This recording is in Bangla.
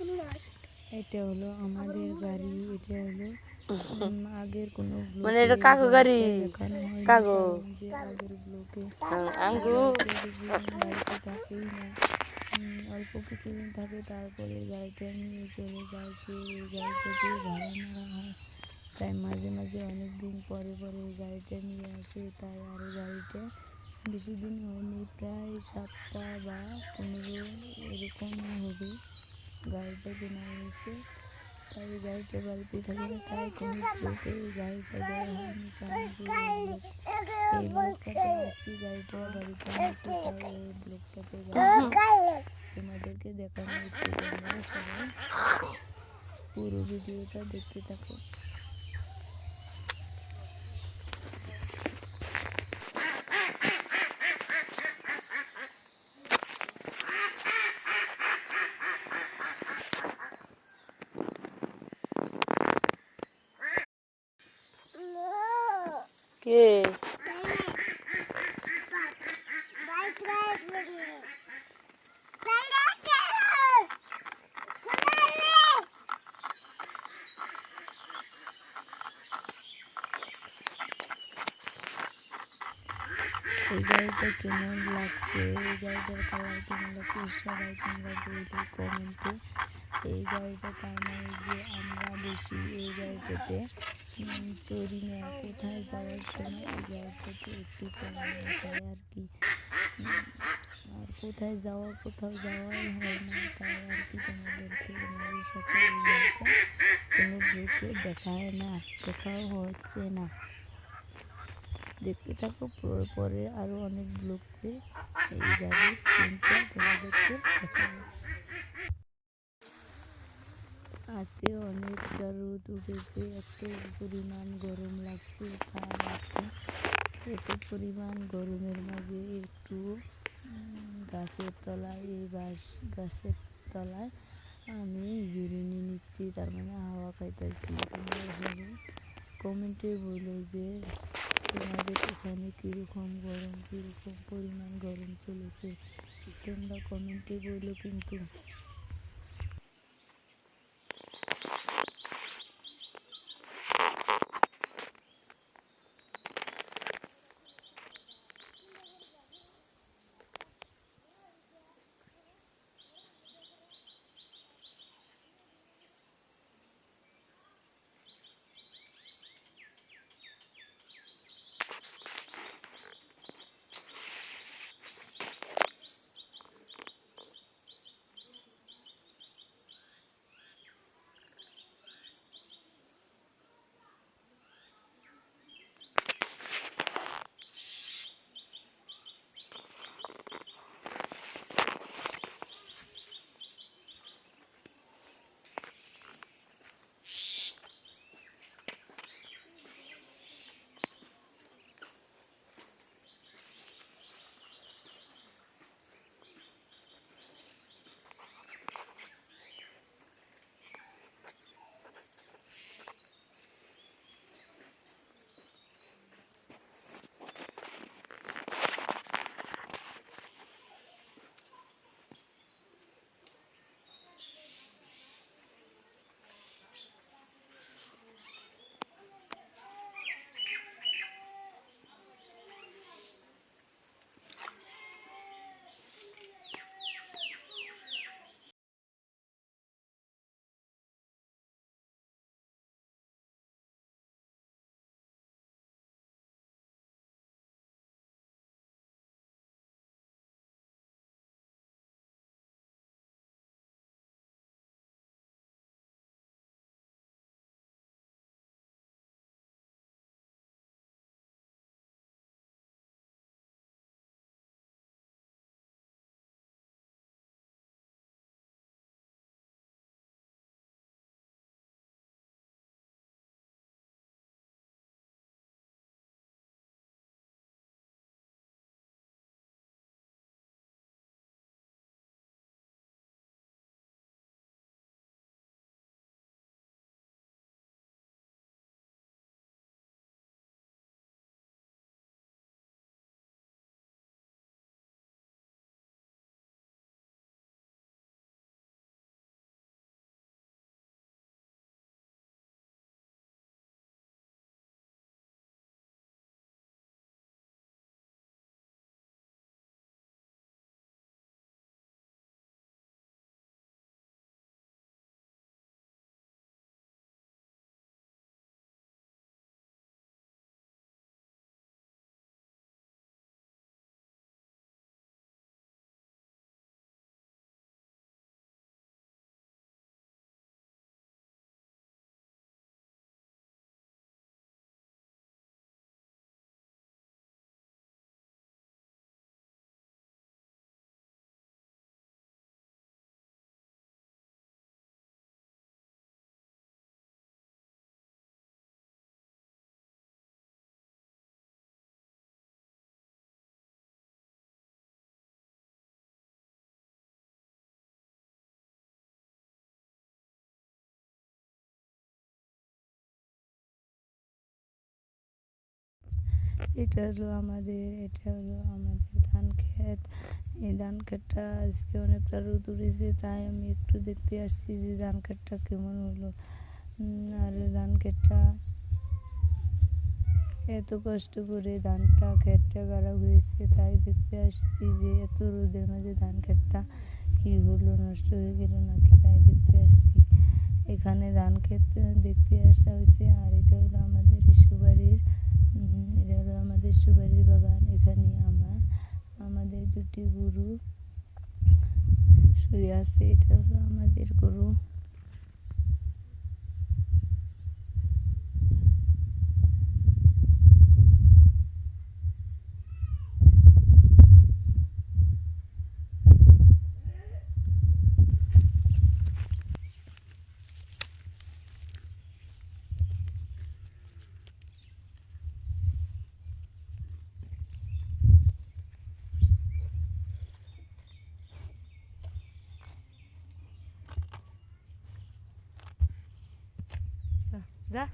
এটা হলো আমাদের গাড়ি, এটা হলো আগের কোনো মানে ব্লকে এটা কাকু গাড়ি দেখানো হয়নি, কাকু কারণ যে আগের ব্লকে আঙ্গু বেশি দিন বাড়িতে থাকেই না, অল্প কিছুদিন থাকে, তারপরে গাড়িটা নিয়ে চলে যায়। সে এই গাড়িটাকে ভাড়া মারা হয়, তাই মাঝে মাঝে অনেক দিন পরে পরে এই গাড়িটা নিয়ে আসে। তাই আরও গাড়িটা বেশি দিন হয়নি, প্রায় 7টা বা 15 এরকম হবে গাড়িটা কেনা হয়েছে। তাই এই গাড়িটা বাড়িতে থাকে না, তাই কোনো ব্লকে এই গাড়িটা দেওয়া হয়নি, কারণ যে এই ব্লকটাতে আসি গাড়িটা বাড়িতে নিয়েছে, তাই এই ব্লকটাতে তোমাদেরকে দেখানো হচ্ছে। তোমরা সবাই পুরো ভিডিওটা দেখতে থাকো। কে এই গাড়িটা কেমন লাগছে, এই গাড়িটার কালার কেমন লাগছে সবাই তোমরা বলবে কমেন্টে। এই গাড়িটা তার মানে যে আমরা বসি এই গাড়িটাতে চড়ি না, কোথায় যাওয়ার সময় এই গাড়িটাতে একটু চালানো হয় আর কি, আর কোথাও যাওয়াই হয় না, তাই আর কি তোমাদেরকে তোমাদের সাথে এই গাড়িটা কোনো ব্লকে দেখাও হচ্ছে না। দেখতে থাকো, পরে আরও অনেক ব্লগে এই গাড়ির সিনটা তোমাদেরকে দেখাবো। আজকে অনেকটা রোদ উঠেছে, এত পরিমাণ গরম লাগছে, তাই এখন এত পরিমাণ গরমের মাঝে একটু গাছের তলায়, এই বাঁশ গাছের তলায় আমি জিরুনি নিচ্ছি, তার মানে হাওয়া খাইতেছি। তোমরা সবাই কমেন্টে বলো যে তোমাদের এখানে কীরকম গরম, কীরকম পরিমাণ গরম চলেছে, তোমরা কমেন্টে বলো কিন্তু। এটা হলো আমাদের ধান ক্ষেত। এই ধান ক্ষেতটা আজকে অনেকটা রোদ উঠেছে, তাই আমি একটু দেখতে আসছি যে ধান ক্ষেতটা কেমন হলো। আর ধান ক্ষেতটা এত কষ্ট করে ক্ষেতটা গাড়া হয়েছে, তাই দেখতে আসছি যে এত রোদের মাঝে ধান ক্ষেতটা কি হলো, নষ্ট হয়ে গেল নাকি, তাই দেখতে আসছি। এখানে ধান ক্ষেত দেখতে আসা হয়েছে। আর এটা হলো আমাদের সুপারির বাগান। এখানে আমাদের দুটি গরু শুয়ে আছে। এটা হলো আমাদের গরু। যা